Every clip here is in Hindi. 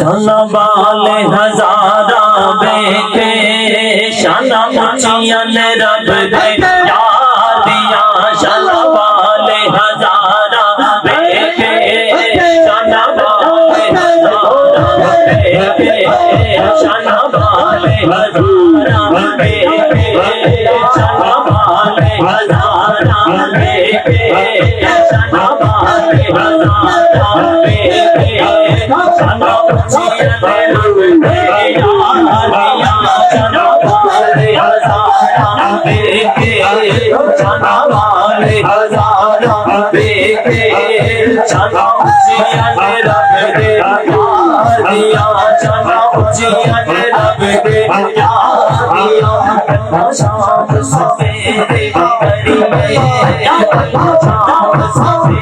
शाना वाले हजारा बेटे शाना ऊंचियां ने रब दे यार दिया शाना वाले हजारा बेटे शाना वाले हजारा बेटे शाना वाले हजारा बेटे शाना वाले हजारा बेटे शाना वाले हजारा बेटे शाना ऊंचियां ने रब दे यार दिया शाना वाले हजारा बेटे शाना वाले हजारा बेटे शाना ऊंचियां ने रब दे यार दिया शाना ऊंचियां ने रब दे यार दिया शाम सवेरे करिए शाम सवेरे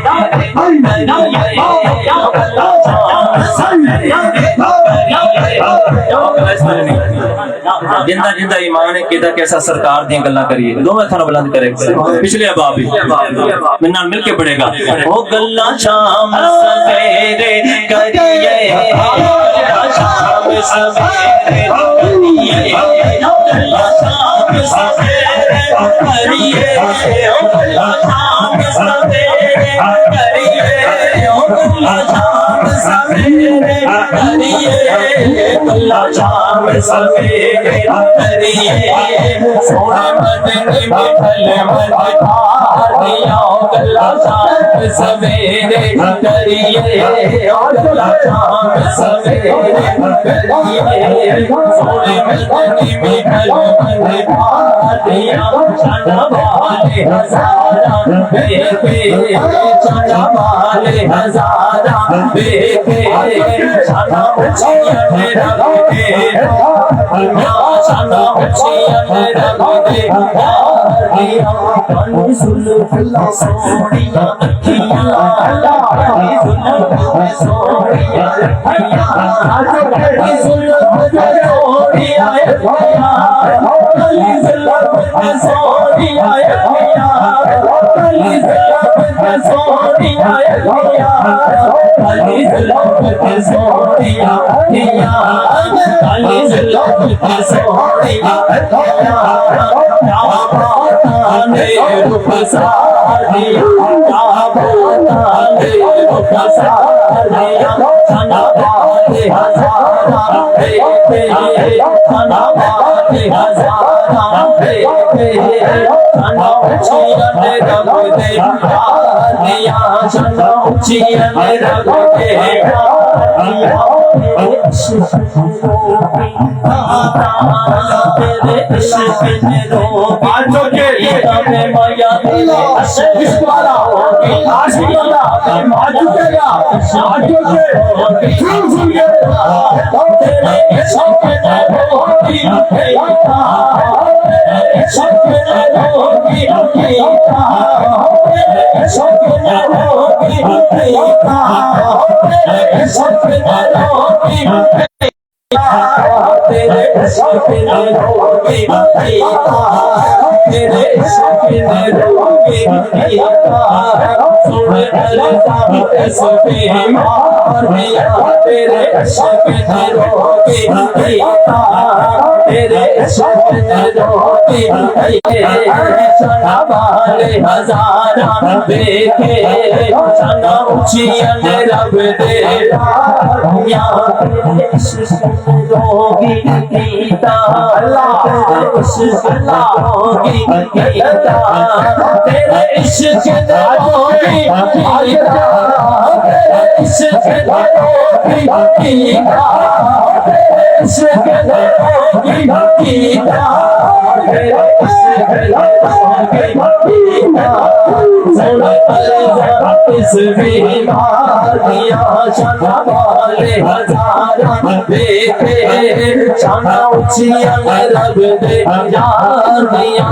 जिंदा जिंदा ईमान है किदा कैसा सरकार दी गल्ला करिए दो मैं थाना बुलंद करे पिछले अबाब भी मेरे नाल मिल के पड़ेगा ओ गल्ला शाम सवेरे करिए शाम सवेरे करिए गल्ला शाम सवेरे करिए गल्ला शाम सवेरे करिए गल्ला शाम सवेरे करिए गल्ला शाम सवेरे करिए सोने मदनी में फल मदधार दिया गल्ला शाम सवेरे करिए गल्ला शाम सवेरे करिए सोने मदनी में फल मदधार दिया शाना वाले हजारा बेटे शाना वाले हजारा बेटे शाना ऊंचियां ने रब दे शाना ऊंचियां ने रब दे यार दिया काली जुल्फ सोनिया अखियां काली जुल्फ सोनिया अखियां काली जुल्फ सोनिया अखियां काली जुल्फ सोनिया अखियां काली जुल्फ सोनिया अखियां काली जुल्फ सोनिया अखियां काली जुल्फ सोनिया अखियां क्या बात ने रूप सादिया क्या बात ने रूप सादिया शाना वाले हजारा बेटे शाना वाले हजारा बेटे शाना ऊंचियां ने रब दे यार दिया शाना ऊंचियां ने रब दे यार दिया तेरे इश्क में रोबी तेरे माया तेरे इश्क वाला होगी आशिक वाला माजू तेरा साजो के सुन के तेरे इश्क में रोबी तेरे इश्क में रोबी तेरे इश्क में रोबी तेरे इश्क में रोबी तेरे इश्क में रोगी तेरे इश्क में रोगी सुन अल्लाह तस्बीह मार दिया तेरे इश्क में रोगी तेरे इश्क में रोगी शाना वाले हजारा बेटे शाना ऊंचियां ने रब दे रोगी गीता अल्लाह इश्क रोगी गीता तेरे इश्क रोगी गीता तेरे इश्क रोगी गीता तेरे इश्क रोगी गीता तेरे इश्क रोगी गीता सोना अल्लाह तस्बीह मार दिया शाना वाले हजारा बेटे शाना ऊंचियां ने रब दे यार दिया।